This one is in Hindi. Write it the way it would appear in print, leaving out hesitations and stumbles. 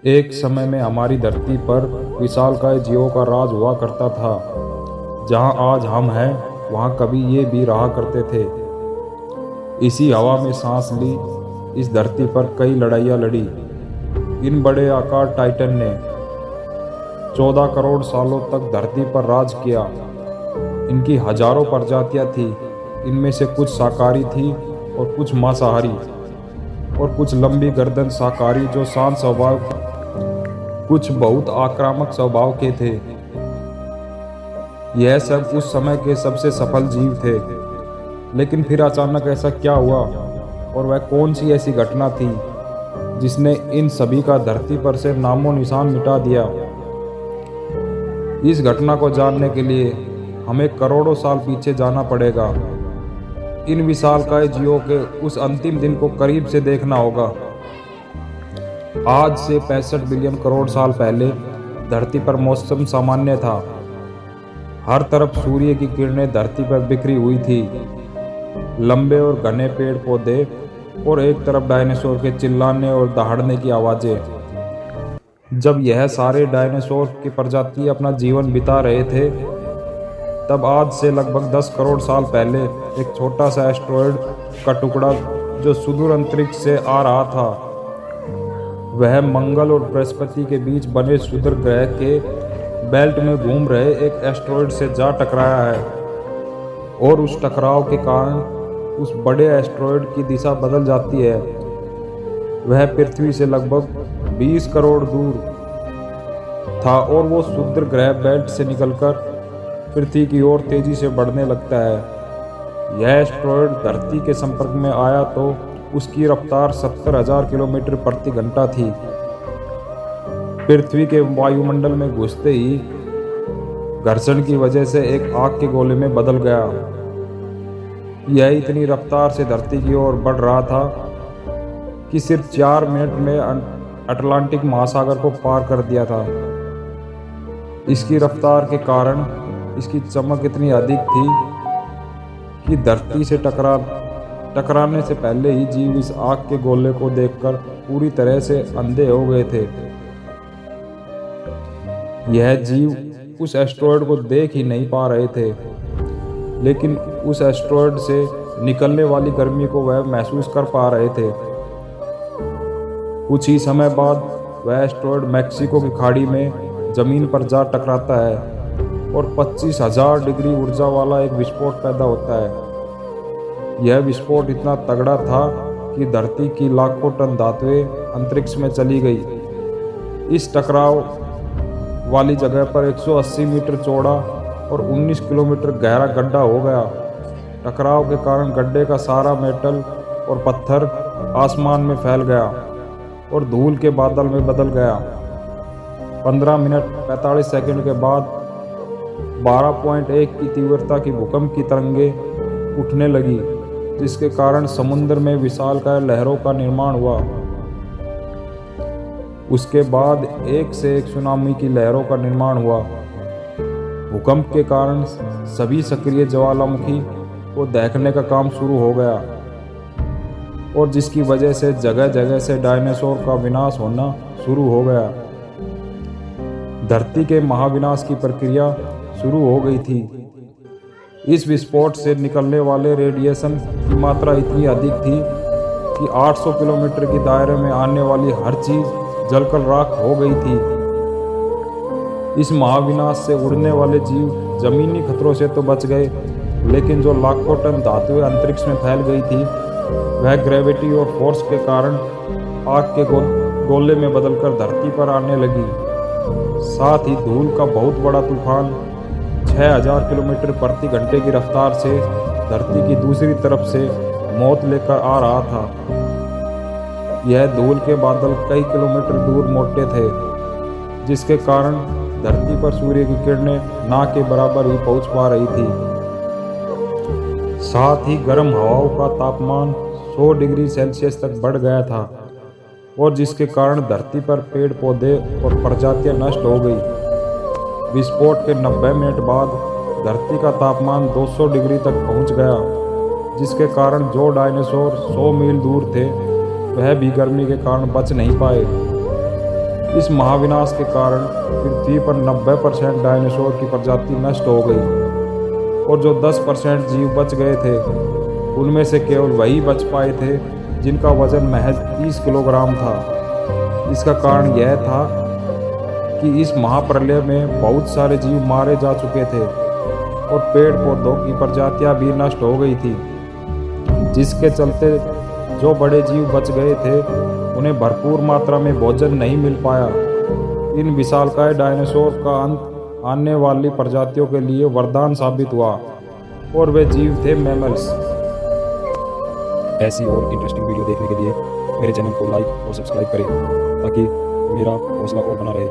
एक समय में हमारी धरती पर विशालकाय जीवों का राज हुआ करता था। जहाँ आज हम हैं वहाँ कभी ये भी रहा करते थे। इसी हवा में सांस ली, इस धरती पर कई लड़ाइयाँ लड़ी। इन बड़े आकार टाइटन ने 14 करोड़ सालों तक धरती पर राज किया। इनकी हजारों प्रजातियाँ थी। इनमें से कुछ शाकाहारी थी और कुछ मांसाहारी, और कुछ लंबी गर्दन शाकाहारी जो शांत स्वभाव, कुछ बहुत आक्रामक स्वभाव के थे। यह सब उस समय के सबसे सफल जीव थे। लेकिन फिर अचानक ऐसा क्या हुआ, और वह कौन सी ऐसी घटना थी जिसने इन सभी का धरती पर से नामो निशान मिटा दिया। इस घटना को जानने के लिए हमें करोड़ों साल पीछे जाना पड़ेगा। इन विशालकाय जीवों के उस अंतिम दिन को करीब से देखना होगा। आज से 65 बिलियन करोड़ साल पहले धरती पर मौसम सामान्य था। हर तरफ सूर्य की किरणें धरती पर बिखरी हुई थी। लंबे और घने पेड़ पौधे, और एक तरफ डायनासोर के चिल्लाने और दहाड़ने की आवाजें। जब यह सारे डायनासोर की प्रजाति अपना जीवन बिता रहे थे, तब आज से लगभग 10 करोड़ साल पहले एक छोटा सा एस्टेरॉयड का टुकड़ा जो सुदूर अंतरिक्ष से आ रहा था, वह मंगल और बृहस्पति के बीच बने क्षुद्र ग्रह के बेल्ट में घूम रहे एक एस्टेरॉयड से जा टकराया है। और उस टकराव के कारण उस बड़े एस्टेरॉयड की दिशा बदल जाती है। वह पृथ्वी से लगभग 20 करोड़ दूर था, और वो क्षुद्र ग्रह बेल्ट से निकलकर पृथ्वी की ओर तेजी से बढ़ने लगता है। यह एस्टेरॉयड धरती के संपर्क में आया तो उसकी रफ्तार 70,000 किलोमीटर प्रति घंटा थी। पृथ्वी के वायुमंडल में घुसते ही घर्षण की वजह से एक आग के गोले में बदल गया। यह इतनी रफ्तार से धरती की ओर बढ़ रहा था कि सिर्फ 4 मिनट में अटलांटिक महासागर को पार कर दिया था। इसकी रफ्तार के कारण इसकी चमक इतनी अधिक थी कि धरती से टकराने से पहले ही जीव इस आग के गोले को देखकर पूरी तरह से अंधे हो गए थे। यह जीव उस एस्टेरॉयड को देख ही नहीं पा रहे थे, लेकिन उस एस्टेरॉयड से निकलने वाली गर्मी को वह महसूस कर पा रहे थे। कुछ ही समय बाद वह एस्टेरॉयड मैक्सिको की खाड़ी में जमीन पर जा टकराता है, और 25,000 डिग्री ऊर्जा वाला एक विस्फोट पैदा होता है। यह विस्फोट इतना तगड़ा था कि धरती की लाखों टन धातुएं अंतरिक्ष में चली गई। इस टकराव वाली जगह पर 180 मीटर चौड़ा और 19 किलोमीटर गहरा गड्ढा हो गया। टकराव के कारण गड्ढे का सारा मेटल और पत्थर आसमान में फैल गया और धूल के बादल में बदल गया। 15 मिनट 45 सेकंड के बाद 12.1 की तीव्रता की भूकंप की तरंगें उठने लगी, जिसके कारण समुद्र में विशालकाय लहरों का निर्माण हुआ। उसके बाद एक से एक सुनामी की लहरों का निर्माण हुआ। भूकंप के कारण सभी सक्रिय ज्वालामुखी को देखने का काम शुरू हो गया, और जिसकी वजह से जगह जगह से डायनासोर का विनाश होना शुरू हो गया। धरती के महाविनाश की प्रक्रिया शुरू हो गई थी। इस विस्फोट से निकलने वाले रेडिएशन की मात्रा इतनी अधिक थी कि 800 किलोमीटर के दायरे में आने वाली हर चीज जलकर राख हो गई थी। इस महाविनाश से उड़ने वाले जीव जमीनी खतरों से तो बच गए, लेकिन जो लाखों टन धातुएं अंतरिक्ष में फैल गई थी, वह ग्रेविटी और फोर्स के कारण आग के गोले में बदलकर धरती पर आने लगी। साथ ही धूल का बहुत बड़ा तूफान 6,000 किलोमीटर प्रति घंटे की रफ्तार से धरती की दूसरी तरफ से मौत लेकर आ रहा था। यह धूल के बादल कई किलोमीटर दूर मोटे थे, जिसके कारण धरती पर सूर्य की किरणें ना के बराबर ही पहुंच पा रही थी। साथ ही गर्म हवाओं का तापमान 100 डिग्री सेल्सियस तक बढ़ गया था, और जिसके कारण धरती पर पेड़ पौधे और प्रजातियां नष्ट हो गई। विस्फोट के 90 मिनट बाद धरती का तापमान 200 डिग्री तक पहुंच गया, जिसके कारण जो डायनासोर 100 मील दूर थे, वह भी गर्मी के कारण बच नहीं पाए। इस महाविनाश के कारण पृथ्वी पर 90% डायनासोर की प्रजाति नष्ट हो गई और जो 10% जीव बच गए थे उनमें से केवल वही बच पाए थे जिनका वजन महज 30 किलोग्राम था। इसका कारण यह था कि इस महाप्रलय में बहुत सारे जीव मारे जा चुके थे और पेड़ पौधों की प्रजातियां भी नष्ट हो गई थी, जिसके चलते जो बड़े जीव बच गए थे उन्हें भरपूर मात्रा में भोजन नहीं मिल पाया। इन विशालकाय डायनासोर का अंत आने वाली प्रजातियों के लिए वरदान साबित हुआ और वे जीव थे मैमल्स। ऐसी और इंटरेस्टिंग वीडियो देखने के लिए मेरे चैनल को लाइक और सब्सक्राइब करें ताकि मेरा हौसला और बना रहे।